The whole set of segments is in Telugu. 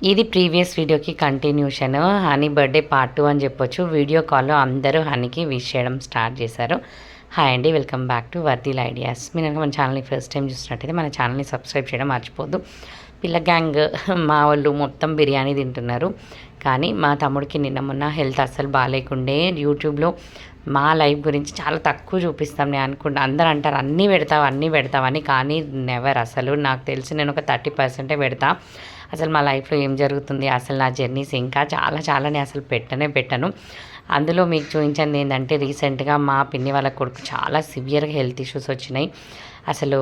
ఇది ప్రీవియస్ వీడియోకి కంటిన్యూషన్. హనీ బర్త్డే పార్ట్ 2 అని చెప్పొచ్చు. వీడియో కాల్లో అందరూ హనీకి విష్ చేయడం స్టార్ట్ చేశారు. హాయ్ అండి, వెల్కమ్ బ్యాక్ టు వర్దిల్ ఐడియాస్. మీరు కనుక మన ఛానల్ని ఫస్ట్ టైం చూసినట్టయితే మన ఛానల్ని సబ్స్క్రైబ్ చేయడం మర్చిపోద్దు. పిల్ల గ్యాంగ్ మా వాళ్ళు మొత్తం బిర్యానీ తింటున్నారు. కానీ మా తమ్ముడికి నిన్న మొన్న హెల్త్ అస్సలు బాగాలేకుండే. యూట్యూబ్లో మా లైఫ్ గురించి చాలా తక్కువ చూపిస్తాం. నేను అనుకుంటా అందరూ అంటారు అన్నీ పెడతావని, కానీ నెవర్. అసలు నాకు తెలిసి నేను ఒక 30% పెడతా. అసలు మా లైఫ్లో ఏం జరుగుతుంది, అసలు నా జర్నీస్ ఇంకా చాలా నేను అసలు పెట్టను. అందులో మీకు చూపించింది ఏంటంటే, రీసెంట్గా మా పిన్ని వాళ్ళ కొడుకు చాలా సివియర్గా హెల్త్ ఇష్యూస్ వచ్చినాయి. అసలు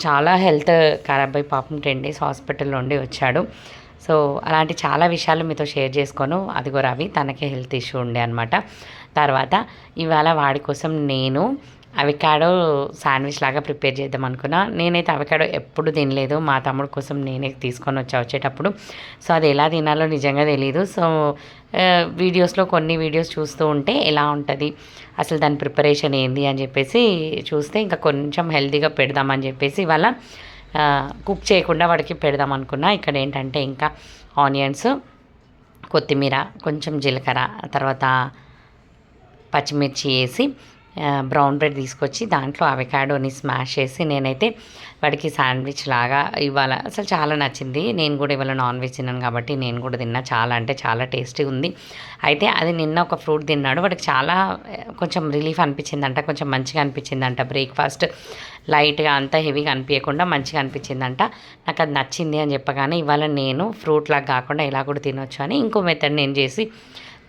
చాలా హెల్త్ ఖరాబ్ అయి పాపం 10 days హాస్పిటల్లో ఉండి వచ్చాడు. సో అలాంటి చాలా విషయాలు మీతో షేర్ చేసుకోను. అదిగో రవి, తనకే హెల్త్ ఇష్యూ ఉండే అనమాట. తర్వాత ఇవాళ వాడి కోసం నేను అవకాడో శాండ్విచ్ లాగా ప్రిపేర్ చేద్దాం అనుకున్నా. నేనైతే అవకాడో ఎప్పుడు తినలేదు. మా తమ్ముడు కోసం నేనే తీసుకొని వచ్చేటప్పుడు. సో అది ఎలా తినాలో నిజంగా తెలియదు. సో వీడియోస్లో కొన్ని వీడియోస్ చూస్తూ ఉంటే ఎలా ఉంటుంది, అసలు దాని ప్రిపరేషన్ ఏంది అని చెప్పేసి చూస్తే ఇంకా కొంచెం హెల్తీగా పెడదామని చెప్పేసి ఇవాళ కుక్ చేయకుండా వాడికి పెడదాం అనుకున్నా. ఇక్కడ ఏంటంటే ఇంకా ఆనియన్స్, కొత్తిమీర, కొంచెం జీలకర్ర, తర్వాత పచ్చిమిర్చి వేసి బ్రౌన్ బ్రెడ్ తీసుకొచ్చి దాంట్లో అవకాడోని స్మాష్ చేసి నేనైతే వాడికి శాండ్విచ్ లాగా ఇవాళ అసలు చాలా నచ్చింది. నేను కూడా ఇవాళ నాన్ వెజ్ తిన్నాను కాబట్టి నేను కూడా తిన్నా. చాలా అంటే చాలా టేస్టీగా ఉంది. అయితే అది నిన్న ఒక ఫ్రూట్ తిన్నాడు. వాడికి చాలా కొంచెం రిలీఫ్ అనిపించిందంట, కొంచెం మంచిగా అనిపించిందంట. బ్రేక్ఫాస్ట్ లైట్గా అంత హెవీగా అనిపించకుండా మంచిగా అనిపించిందంట. నాకు అది నచ్చింది అని చెప్పగానే ఇవాళ నేను ఫ్రూట్ లాగా కాకుండా ఇలా కూడా తినొచ్చు అని ఇంకో మెథడ్ నేను చేసి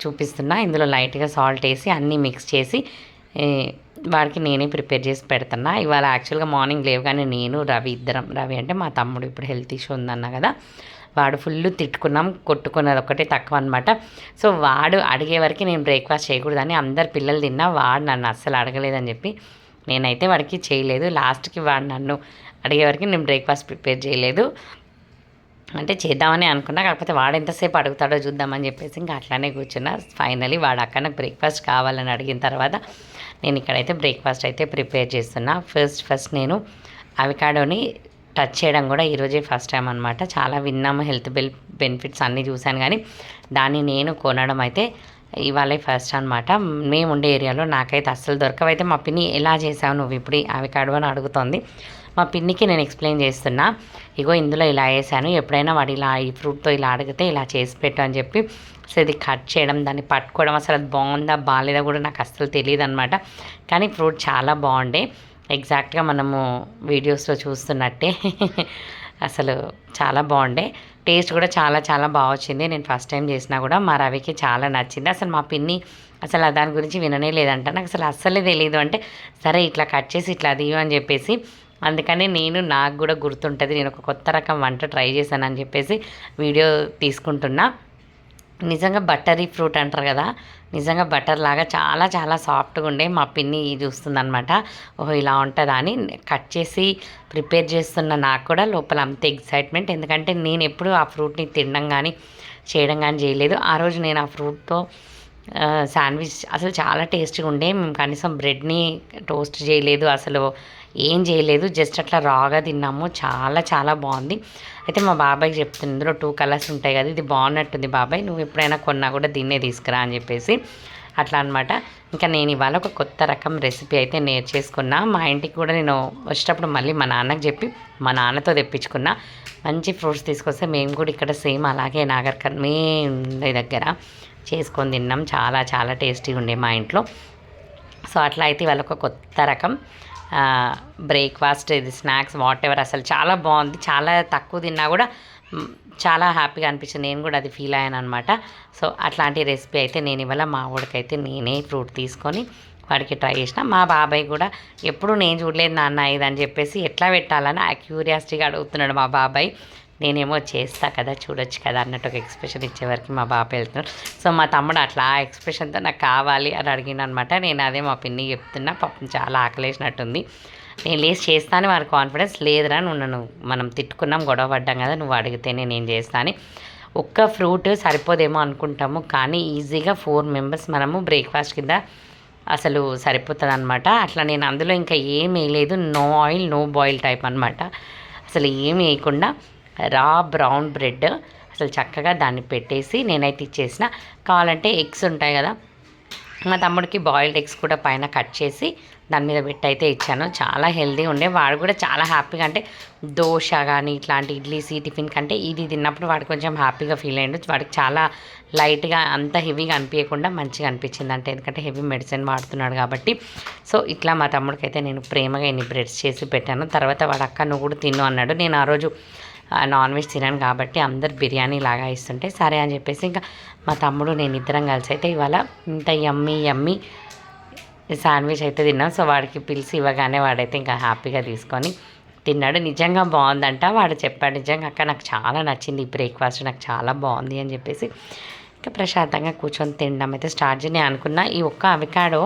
చూపిస్తున్నా. ఇందులో లైట్గా సాల్ట్ వేసి అన్నీ మిక్స్ చేసి వాడికి నేనే ప్రిపేర్ చేసి పెడుతున్నా. ఇవాళ యాక్చువల్గా మార్నింగ్ లేవగానే నేను రవి అంటే మా తమ్ముడు ఇప్పుడు హెల్త్ ఇష్యూ ఉందన్నా కదా, వాడు ఫుల్ తిట్టుకున్నాం, కొట్టుకున్నది ఒకటే తక్కువ అనమాట. సో వాడు అడిగే వరకు నేను బ్రేక్ఫాస్ట్ చేయకూడదని అందరు పిల్లలు తిన్నా, వాడు నన్ను అస్సలు అడగలేదని చెప్పి నేనైతే వాడికి చేయలేదు. లాస్ట్కి వాడు నన్ను అడిగే వరకు నేను బ్రేక్ఫాస్ట్ ప్రిపేర్ చేయలేదు. అంటే చేద్దామని అనుకున్నా, కాకపోతే వాడు ఎంతసేపు అడుగుతాడో చూద్దామని చెప్పేసి ఇంకా అట్లానే కూర్చున్నా. ఫైనలీ వాడు అక్క నాకు బ్రేక్ఫాస్ట్ కావాలని అడిగిన తర్వాత నేను ఇక్కడైతే బ్రేక్ఫాస్ట్ అయితే ప్రిపేర్ చేస్తున్నా. ఫస్ట్ నేను అవకాడోని టచ్ చేయడం కూడా ఈరోజే ఫస్ట్ టైం అనమాట. చాలా విన్నాము, హెల్త్ బెనిఫిట్స్ అన్నీ చూశాను, కానీ దాన్ని నేను కొనడం అయితే ఇవాళ ఫస్ట్ అనమాట. మేము ఉండే ఏరియాలో నాకైతే అస్సలు దొరకవైతే. మా పిన్ని ఎలా చేసావు నువ్వు ఇప్పుడు అవకాడో అని అడుగుతోంది. మా పిన్నికి నేను ఎక్స్ప్లెయిన్ చేస్తున్నా, ఇగో ఇందులో ఇలా వేసాను, ఎప్పుడైనా వాడు ఇలా ఈ ఫ్రూట్తో ఇలా అడిగితే ఇలా చేసి పెట్టు అని చెప్పి. సో ఇది కట్ చేయడం, దాన్ని పట్టుకోవడం, అసలు అది బాగుందా బాగాలేదా కూడా నాకు అస్సలు తెలియదు అనమాట. కానీ ఫ్రూట్ చాలా బాగుండే, ఎగ్జాక్ట్గా మనము వీడియోస్లో చూస్తున్నట్టే అసలు చాలా బాగుండే. టేస్ట్ కూడా చాలా బాగా వచ్చింది. నేను ఫస్ట్ టైం చేసినా కూడా మా రవికి చాలా నచ్చింది. అసలు మా పిన్ని అసలు దాని గురించి విననే లేదంట. నాకు అసలు అస్సలే తెలియదు. అంటే సరే ఇట్లా కట్ చేసి ఇట్లా తీయు అని చెప్పేసి, అందుకని నాకు కూడా గుర్తుంటుంది, నేను ఒక కొత్త రకం వంట ట్రై చేశానని చెప్పేసి వీడియో తీసుకుంటున్నా. నిజంగా బటరీ ఫ్రూట్ అంటారు కదా, నిజంగా బటర్ లాగా చాలా సాఫ్ట్గా ఉండే. మా పిన్ని చూస్తుందనమాట, ఓహో ఇలా ఉంటుందా అని. కట్ చేసి ప్రిపేర్ చేస్తున్న నాకు కూడా లోపల అంత ఎక్సైట్మెంట్. ఎందుకంటే నేను ఎప్పుడు ఆ ఫ్రూట్ని తినడం కానీ చేయడం కానీ చేయలేదు. ఆ రోజు నేను ఆ ఫ్రూట్తో శాండ్విచ్ అసలు చాలా టేస్టీగా ఉండే. మేము కనీసం బ్రెడ్ని టోస్ట్ చేయలేదు, అసలు ఏం చేయలేదు, జస్ట్ అట్లా రాగా తిన్నాము. చాలా బాగుంది. అయితే మా బాబాయ్కి చెప్తుంది, ఇందులో 2 కలర్స్ ఉంటాయి కదా, ఇది బాగున్నట్టుంది బాబాయ్, నువ్వు ఎప్పుడైనా కొన్నా కూడా దీన్నే తీసుకురా అని చెప్పేసి అట్లా అనమాట. ఇంకా నేను ఇవాళ ఒక కొత్త రకం రెసిపీ అయితే నేర్చేసుకున్నా. మా ఇంటికి కూడా నేను వచ్చేటప్పుడు మళ్ళీ మా నాన్నకి చెప్పి మా నాన్నతో తెప్పించుకున్నా. మంచి ఫ్రూట్స్ తీసుకొస్తే మేము కూడా ఇక్కడ సేమ్ అలాగే నాగర్కర్ మే దగ్గర చేసుకొని తిన్నాం. చాలా టేస్టీగా ఉండే మా ఇంట్లో. సో అట్లా అయితే ఇవాళ ఒక కొత్త రకం బ్రేక్ఫాస్ట్, ఇది స్నాక్స్, వాట్ ఎవర్, అసలు చాలా బాగుంది. చాలా తక్కువ తిన్నా కూడా చాలా హ్యాపీగా అనిపించింది. నేను కూడా అది ఫీల్ అయ్యాను అనమాట. సో అట్లాంటి రెసిపీ అయితే నేను ఇవాళ మా వాడికైతే నేనే ఫ్రూట్ తీసుకొని వాడికి ట్రై చేసిన. మా బాబాయ్ కూడా ఎప్పుడు నేను చూడలేదు నాన్న ఇదని చెప్పేసి ఎట్లా పెట్టాలని ఆ క్యూరియాసిటీగా అడుగుతున్నాడు మా బాబాయ్. నేనేమో చేస్తా కదా, చూడొచ్చు కదా అన్నట్టు ఒక ఎక్స్ప్రెషన్ ఇచ్చేవరకు మా బాబాయ్ వెళ్తున్నాడు. సో మా తమ్ముడు అట్లా ఆ ఎక్స్ప్రెషన్తో నాకు కావాలి అని అడిగిన అనమాట. నేను అదే మా పిన్ని చెప్తున్నా, పాపం చాలా ఆకలేసినట్టుంది. నేను లేచి చేస్తాను, వారి కాన్ఫిడెన్స్ లేదురా, నువ్వు మనం తిట్టుకున్నాం, గొడవ పడ్డాం కదా, నువ్వు అడిగితేనే నేను చేస్తాను. ఒక్క ఫ్రూట్ సరిపోదేమో అనుకుంటాము, కానీ ఈజీగా 4 మెంబర్స్ మనము బ్రేక్ఫాస్ట్ కింద అసలు సరిపోతుంది అనమాట. అట్లా నేను అందులో ఇంకా ఏం వేయలేదు, no oil no boil type అనమాట. అసలు ఏం వేయకుండా రా బ్రౌన్ బ్రెడ్, అసలు చక్కగా దాన్ని పెట్టేసి నేనైతే ఇచ్చేసిన. కావాలంటే ఎగ్స్ ఉంటాయి కదా, మా తమ్ముడికి బాయిల్డ్ ఎగ్స్ కూడా పైన కట్ చేసి దాని మీద పెట్టి అయితే ఇచ్చాను. చాలా హెల్దీ ఉండే, వాడు కూడా చాలా హ్యాపీగా, అంటే దోశ కానీ ఇట్లాంటి ఇడ్లీస్ టిఫిన్ కంటే ఇది తిన్నప్పుడు వాడు కొంచెం హ్యాపీగా ఫీల్ అయ్యిండు. వాడికి చాలా లైట్గా అంత హెవీగా అనిపించకుండా మంచిగా అనిపించింది, అంటే ఎందుకంటే హెవీ మెడిసిన్ వాడుతున్నాడు కాబట్టి. సో ఇట్లా మా తమ్ముడికి అయితే నేను ప్రేమగా ఇన్ని బ్రెడ్స్ చేసి పెట్టాను. తర్వాత వాడు అక్క నువ్వు కూడా తిను అన్నాడు. నేను ఆ రోజు నాన్ వెజ్ తినాను కాబట్టి అందరు బిర్యానీ లాగా ఇస్తుంటే సరే అని చెప్పేసి ఇంకా మా తమ్ముడు నేను ఇద్దరం కలిసి అయితే ఇవాళ ఇంత యమ్మీ శాండ్విచ్ అయితే తిన్నాం. సో వాడికి పిలిచి ఇవ్వగానే వాడైతే ఇంకా హ్యాపీగా తీసుకొని తిన్నాడు. నిజంగా బాగుందంట, వాడు చెప్పాడు నిజంగా అక్క నాకు చాలా నచ్చింది ఈ బ్రేక్ఫాస్ట్, నాకు చాలా బాగుంది అని చెప్పేసి ఇంకా ప్రశాంతంగా కూర్చొని తినడం అయితే స్టార్ట్ చేసి నేను అనుకున్నా ఈ ఒక్క అవకాడో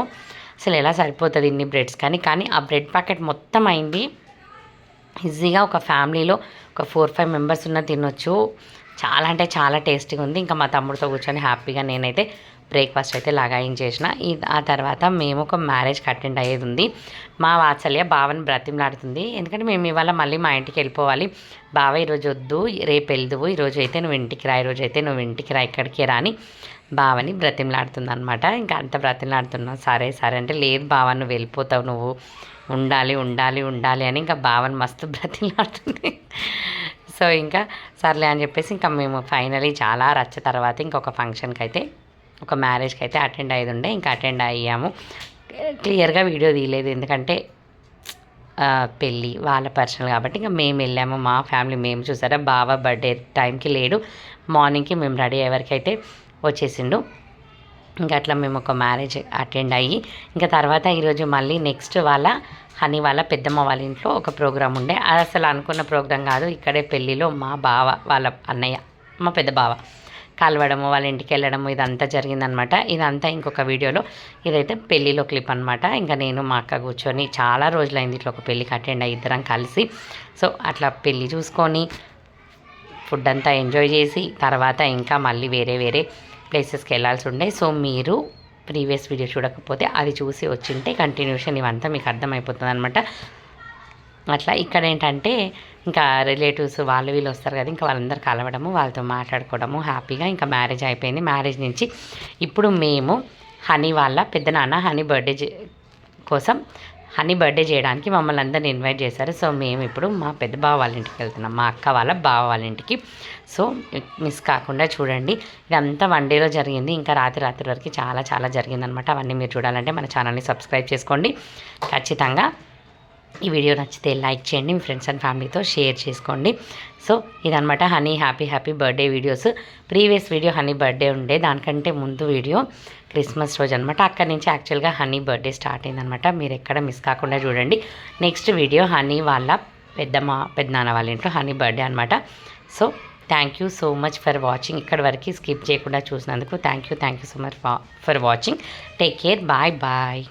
అసలు ఎలా సరిపోతుంది ఇన్ని బ్రెడ్స్ కానీ ఆ బ్రెడ్ ప్యాకెట్ మొత్తం అయింది. ఈజీగా ఒక ఫ్యామిలీలో ఒక 4-5 మెంబర్స్ ఉన్న తినొచ్చు. చాలా అంటే చాలా టేస్టీగా ఉంది. ఇంకా మా తమ్ముడితో కూర్చొని హ్యాపీగా నేనైతే బ్రేక్ఫాస్ట్ అయితే లగాయించేసిన. ఆ తర్వాత మేము ఒక మ్యారేజ్కి అటెండ్ అయ్యేది ఉంది. మా వాత్సల్య బావని బ్రతిమలాడుతుంది, ఎందుకంటే మేము ఇవాళ మళ్ళీ మా ఇంటికి వెళ్ళిపోవాలి. బావ ఈరోజు వద్దు, రేపు వెళ్దువు, ఈరోజు అయితే నువ్వు ఇంటికి రా, ఈరోజు అయితే నువ్వు ఇంటికి రా, ఇక్కడికి రా అని బావని బ్రతిమలాడుతుంది అనమాట. ఇంకా అంత బ్రతిమలాడుతున్నావు. సరే అంటే లేదు బావ నువ్వు వెళ్ళిపోతావు, నువ్వు ఉండాలి అని ఇంకా బావని మస్తు బ్రతిమలాడుతుంది. సో ఇంకా సర్లే అని చెప్పేసి ఇంకా మేము ఫైనలీ చాలా రచ్చ తర్వాత ఇంకొక ఫంక్షన్కి అయితే ఒక మ్యారేజ్కి అయితే అటెండ్ అయ్యేది ఉండే, ఇంకా అటెండ్ అయ్యాము. క్లియర్గా వీడియో తీయలేదు ఎందుకంటే పెళ్ళి వాళ్ళ పర్సనల్ కాబట్టి. ఇంకా మేము వెళ్ళాము, మా ఫ్యామిలీ మేము చూసారా. బావ బర్త్డే టైంకి లేడు, మార్నింగ్కి మేము రెడీ అయ్యే వరకు అయితే వచ్చేసిండు. ఇంకా అట్లా మేము ఒక మ్యారేజ్ అటెండ్ అయ్యి ఇంకా తర్వాత ఈరోజు మళ్ళీ నెక్స్ట్ హనీ వాళ్ళ పెద్దమ్మ వాళ్ళ ఇంట్లో ఒక ప్రోగ్రామ్ ఉండే. అది అసలు అనుకున్న ప్రోగ్రాం కాదు, ఇక్కడే పెళ్ళిలో మా బావ వాళ్ళ అన్నయ్య మా పెద్ద బావ కలవడము, వాళ్ళ ఇంటికి వెళ్ళడము ఇదంతా జరిగిందనమాట. ఇదంతా ఇంకొక వీడియోలో, ఇదైతే పెళ్ళిలో క్లిప్ అనమాట. ఇంకా నేను మా అక్క కూర్చొని చాలా రోజులైంది ఇట్లా ఒక పెళ్ళికి అటెండ్ అయ్యి ఇద్దరం కలిసి. సో అట్లా పెళ్ళి చూసుకొని ఫుడ్ అంతా ఎంజాయ్ చేసి తర్వాత ఇంకా మళ్ళీ వేరే ప్లేసెస్కి వెళ్ళాల్సి ఉండే. సో మీరు ప్రీవియస్ వీడియో చూడకపోతే అది చూసి వచ్చింటే కంటిన్యూషన్ ఇవంతా మీకు అర్థమైపోతుంది అనమాట. అట్లా ఇక్కడ ఏంటంటే ఇంకా రిలేటివ్స్ వీళ్ళు వస్తారు కదా, ఇంకా వాళ్ళందరూ కలవడము, వాళ్ళతో మాట్లాడుకోవడము హ్యాపీగా. ఇంకా మ్యారేజ్ అయిపోయింది. మ్యారేజ్ నుంచి ఇప్పుడు మేము హనీ వాళ్ళ పెద్దనాన్న హనీ బర్త్డే చేయడానికి మమ్మల్ని అందరిని ఇన్వైట్ చేశారు. సో మేము ఇప్పుడు మా పెద్ద బావ వాళ్ళ ఇంటికి వెళ్తున్నాం, మా అక్క వాళ్ళ బావ వాళ్ళ ఇంటికి. సో మిస్ కాకుండా చూడండి. ఇదంతా 1 డేలో జరిగింది, ఇంకా రాత్రి వరకు చాలా జరిగిందనమాట. అవన్నీ మీరు చూడాలంటే మన ఛానల్ని సబ్స్క్రైబ్ చేసుకోండి ఖచ్చితంగా. ఈ వీడియో నచ్చితే లైక్ చేయండి, మీ ఫ్రెండ్స్ అండ్ ఫ్యామిలీతో షేర్ చేసుకోండి. సో ఇదనమాట honey happy birthday videos. Previous video honey birthday ఉండే, దానికంటే ముందు వీడియో క్రిస్మస్ రోజు అనమాట. అక్కడి నుంచి యాక్చువల్గా హనీ బర్త్డే స్టార్ట్ అయిందనమాట. మీరు ఎక్కడ మిస్ కాకుండా చూడండి. నెక్స్ట్ వీడియో హనీ వాళ్ళ పెద్దనాన్న వాళ్ళ ఇంట్లో హనీ బర్త్డే అనమాట. So thank you so much for watching. ఇక్కడ వరకు స్కిప్ చేయకుండా చూసినందుకు thank you so much for watching. Take care, bye.